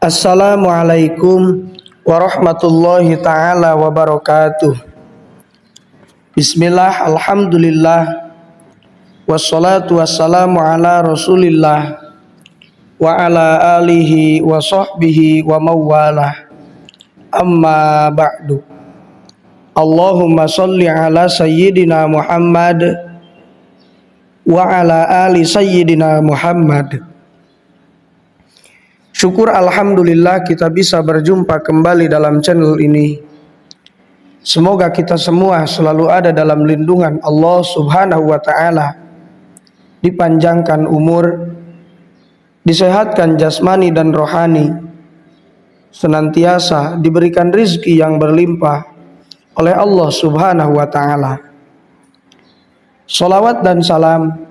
Assalamualaikum warahmatullahi ta'ala wabarakatuh. Bismillah, alhamdulillah, wassalatu wassalamu ala rasulillah wa ala alihi wa sahbihi wa mawalah. Amma ba'du. Allahumma salli ala sayyidina Muhammad wa ala ali sayyidina Muhammad. Syukur alhamdulillah kita bisa berjumpa kembali dalam channel ini. Semoga kita semua selalu ada dalam lindungan Allah Subhanahu wa ta'ala, dipanjangkan umur, disehatkan jasmani dan rohani, senantiasa diberikan rizki yang berlimpah oleh Allah Subhanahu wa ta'ala. Salawat dan salam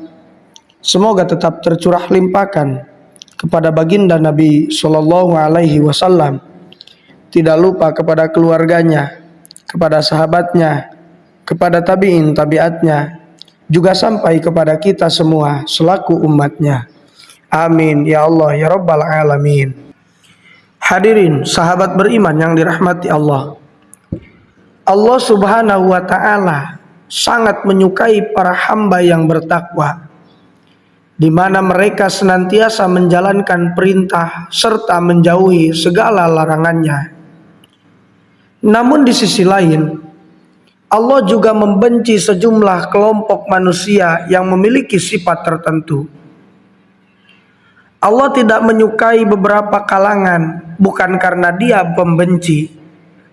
semoga tetap tercurah limpahkan kepada baginda Nabi Sallallahu Alaihi Wasallam, tidak lupa kepada keluarganya, kepada sahabatnya, kepada tabi'in tabi'atnya, juga sampai kepada kita semua selaku umatnya. Amin ya Allah ya Rabbal Alamin. Hadirin sahabat beriman yang dirahmati Allah, Allah Subhanahu wa ta'ala sangat menyukai para hamba yang bertakwa, di mana mereka senantiasa menjalankan perintah serta menjauhi segala larangannya. Namun di sisi lain, Allah juga membenci sejumlah kelompok manusia yang memiliki sifat tertentu. Allah tidak menyukai beberapa kalangan bukan karena dia pembenci,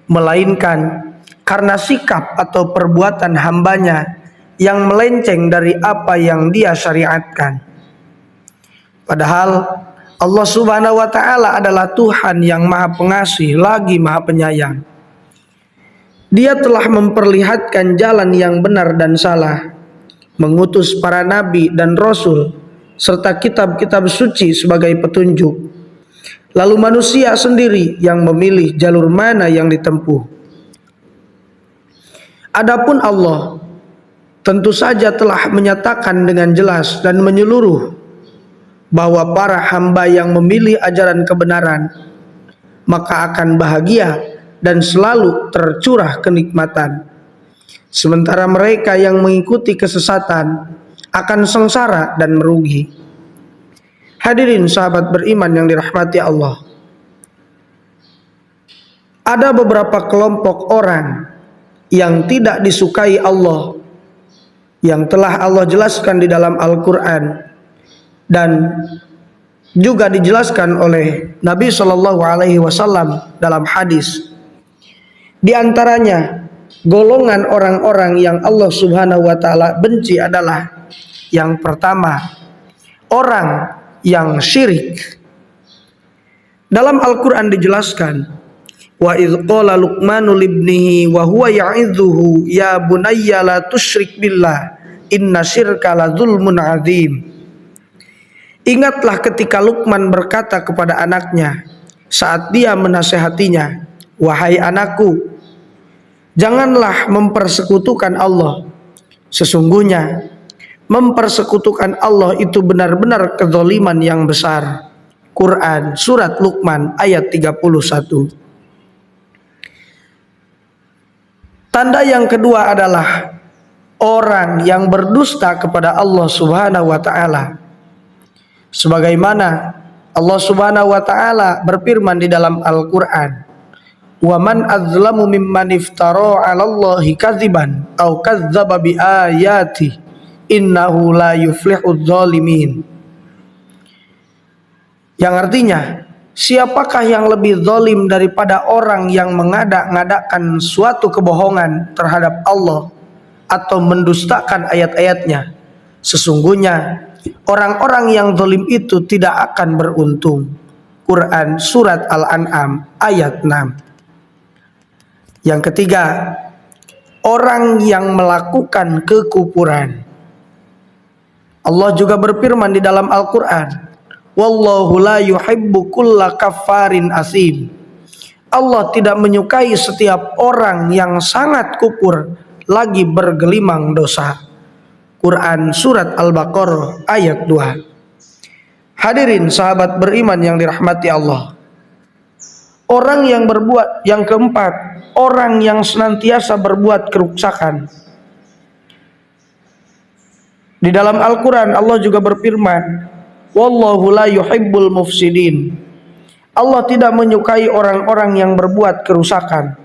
melainkan karena sikap atau perbuatan hambanya yang melenceng dari apa yang dia syariatkan. Padahal Allah Subhanahu wa ta'ala adalah Tuhan yang maha pengasih lagi maha penyayang. Dia telah memperlihatkan jalan yang benar dan salah, mengutus para nabi dan rasul serta kitab-kitab suci sebagai petunjuk. Lalu manusia sendiri yang memilih jalur mana yang ditempuh. Adapun Allah tentu saja telah menyatakan dengan jelas dan menyeluruh bahwa para hamba yang memilih ajaran kebenaran maka akan bahagia dan selalu tercurah kenikmatan, sementara mereka yang mengikuti kesesatan akan sengsara dan merugi. Hadirin sahabat beriman yang dirahmati Allah, ada beberapa kelompok orang yang tidak disukai Allah yang telah Allah jelaskan di dalam Al-Quran dan juga dijelaskan oleh Nabi Shallallahu Alaihi Wasallam dalam hadis. Di antaranya golongan orang-orang yang Allah Subhanahu Wa Taala benci adalah yang pertama, orang yang syirik. Dalam Al-Quran dijelaskan, wa idh qala Luqmanu libnihi wa huwa ya'idhuhu ya bunayya la tusyrik billah inna syirka la dzulmun adzim. Ingatlah ketika Luqman berkata kepada anaknya saat dia menasehatinya, wahai anakku, janganlah mempersekutukan Allah. Sesungguhnya mempersekutukan Allah itu benar-benar kezaliman yang besar. Quran surat Luqman ayat 31. Tanda yang kedua adalah orang yang berdusta kepada Allah Subhanahu wa ta'ala. Sebagaimana Allah Subhanahu wa ta'ala berfirman di dalam Al-Quran, wa man azlamu mimman iftara 'alallahi kadziban aw kadzdzaba bi ayati innahu la yuflihudz zalimin. Yang artinya, siapakah yang lebih zalim daripada orang yang mengadak-ngadakan suatu kebohongan terhadap Allah atau mendustakan ayat-ayatnya? Sesungguhnya orang-orang yang zalim itu tidak akan beruntung. Quran surat Al-An'am ayat 6. Yang ketiga, orang yang melakukan kekufuran. Allah juga berfirman di dalam Al-Quran, wallahu la yuhibbu kulla kaffarin asim. Allah tidak menyukai setiap orang yang sangat kufur lagi bergelimang dosa. Quran surat Al-Baqarah ayat 2. Hadirin sahabat beriman yang dirahmati Allah, Yang keempat, orang yang senantiasa berbuat kerusakan. Di dalam Al-Quran Allah juga berfirman, wallahu la yuhibbul mufsidin. Allah tidak menyukai orang-orang yang berbuat kerusakan.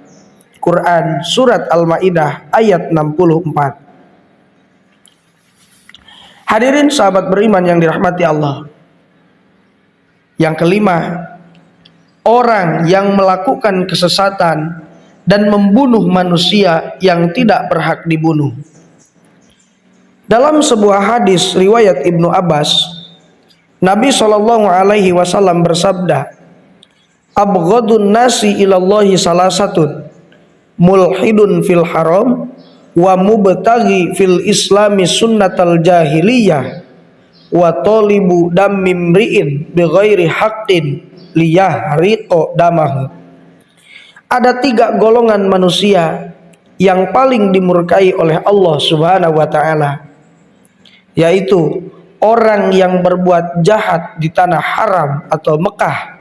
Quran surat Al-Maidah ayat 64. Hadirin sahabat beriman yang dirahmati Allah. Yang kelima, orang yang melakukan kesesatan dan membunuh manusia yang tidak berhak dibunuh. Dalam sebuah hadis riwayat Ibnu Abbas, Nabi SAW bersabda, abghadun nasi ilallahi salasatun, mulhidun fil haram, wa mubtaghi fil islami sunnatal jahiliyah, wa talibu dammim ri'in bighairi haqqin liyahriqa damahu. Ada 3 golongan manusia yang paling dimurkai oleh Allah Subhanahu wa taala, yaitu orang yang berbuat jahat di tanah haram atau Mekah.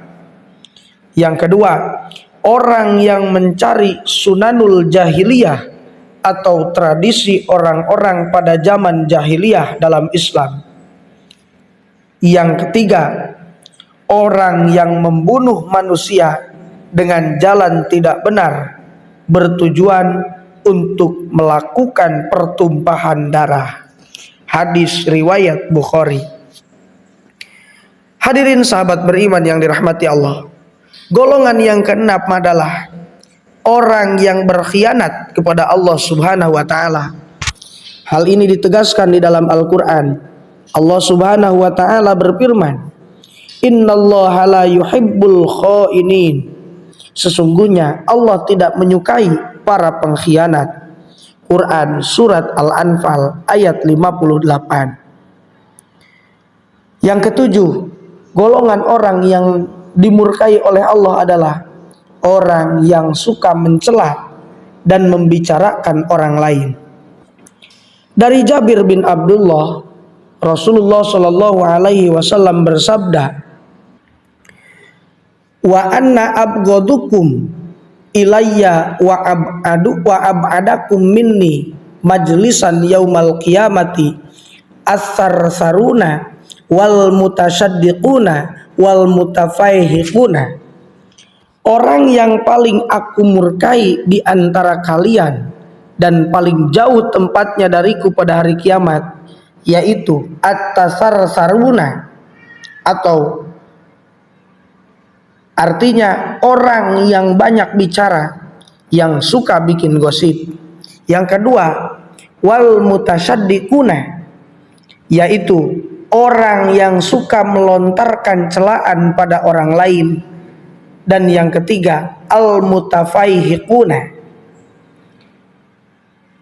Yang kedua, orang yang mencari sunanul jahiliyah atau tradisi orang-orang pada zaman jahiliyah dalam Islam. Yang ketiga, orang yang membunuh manusia dengan jalan tidak benar, bertujuan untuk melakukan pertumpahan darah. Hadis riwayat Bukhari. Hadirin sahabat beriman yang dirahmati Allah, golongan yang keenam adalah orang yang berkhianat kepada Allah Subhanahu wa taala. Hal ini ditegaskan di dalam Al-Qur'an. Allah Subhanahu wa taala berfirman, innallaha la yuhibbul khainin. Sesungguhnya Allah tidak menyukai para pengkhianat. Quran surat Al-Anfal ayat 58. Yang ketujuh, golongan orang yang dimurkai oleh Allah adalah orang yang suka mencela dan membicarakan orang lain. Dari Jabir bin Abdullah, Rasulullah Shallallahu Alaihi Wasallam bersabda, wa anna abghadukum ilayya wa ab'adakum minni majlisan yaumal qiyamati as-sarsaruna wal mutasyaddiquna wal mutafaihiquna. Orang yang paling aku murkai di antara kalian dan paling jauh tempatnya dariku pada hari kiamat, yaitu at-tasarsaruna, atau artinya orang yang banyak bicara, yang suka bikin gosip. Yang kedua, wal mutasyaddiquna, yaitu orang yang suka melontarkan celaan pada orang lain. Dan yang ketiga, al mutafaihiquna.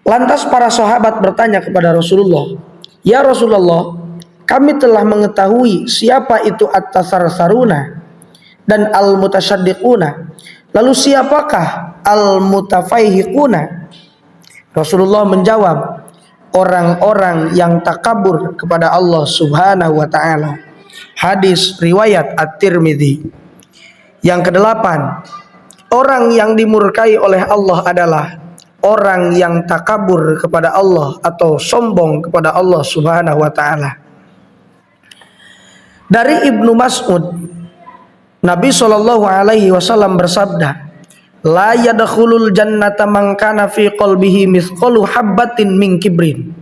Lantas para sahabat bertanya kepada Rasulullah, ya Rasulullah, kami telah mengetahui siapa itu at-tasarsaruna dan al-mutasyaddiquna. Lalu siapakah al-mutafaihiquna? Rasulullah menjawab, orang-orang yang takabur kepada Allah Subhanahu wa taala. Hadis riwayat At-Tirmidzi. Yang kedelapan, orang yang dimurkai oleh Allah adalah orang yang takabur kepada Allah atau sombong kepada Allah Subhanahu wa taala. Dari Ibnu Mas'ud, Nabi Shallallahu Alaihi Wasallam bersabda, la yadkhulul jannata man kana fi qalbihi mithqalu habbatin min kibrin.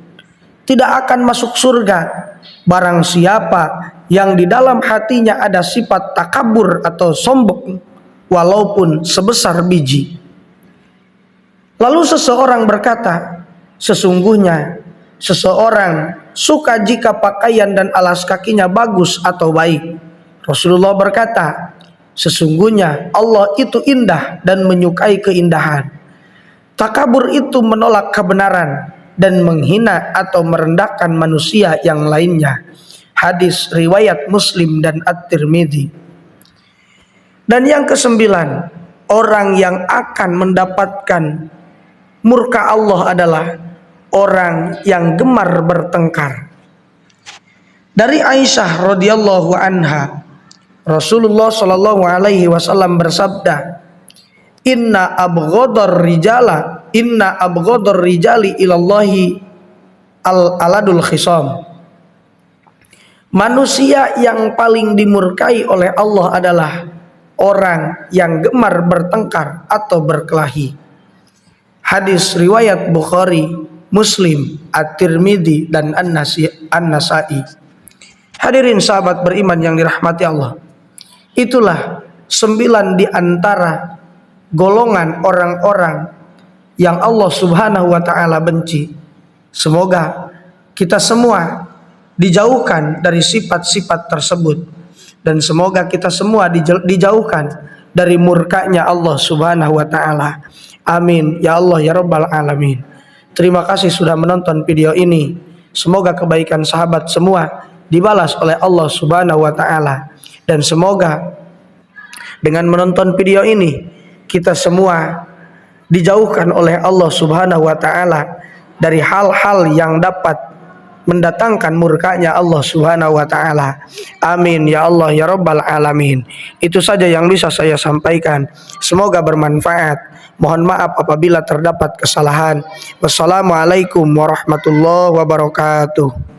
Tidak akan masuk surga barang siapa yang di dalam hatinya ada sifat takabur atau sombong walaupun sebesar biji. Lalu seseorang berkata, sesungguhnya seseorang suka jika pakaian dan alas kakinya bagus atau baik. Rasulullah berkata, sesungguhnya Allah itu indah dan menyukai keindahan. Takabur itu menolak kebenaran dan menghina atau merendahkan manusia yang lainnya. Hadis riwayat Muslim dan At-Tirmidzi. Dan yang kesembilan, orang yang akan mendapatkan murka Allah adalah orang yang gemar bertengkar. Dari Aisyah radhiyallahu anha, Rasulullah Shallallahu Alaihi Wasallam bersabda, Inna abghadar rijali ilallahi aladul khisam. Manusia yang paling dimurkai oleh Allah adalah orang yang gemar bertengkar atau berkelahi. Hadis riwayat Bukhari, Muslim, At-Tirmidzi dan An-Nasa'i. Hadirin sahabat beriman yang dirahmati Allah, itulah 9 di antara golongan orang-orang yang Allah Subhanahu wa taala benci. Semoga kita semua dijauhkan dari sifat-sifat tersebut, dan semoga kita semua dijauhkan dari murkanya Allah Subhanahu wa taala. Amin ya Allah ya rabbal alamin. Terima kasih sudah menonton video ini. Semoga kebaikan sahabat semua dibalas oleh Allah Subhanahu wa taala, dan semoga dengan menonton video ini kita semua dijauhkan oleh Allah Subhanahu wa taala dari hal-hal yang dapat mendatangkan murkanya Allah Subhanahu wa taala. Amin ya Allah ya rabbal alamin. Itu saja yang bisa saya sampaikan. Semoga bermanfaat. Mohon maaf apabila terdapat kesalahan. Wassalamualaikum warahmatullahi wabarakatuh.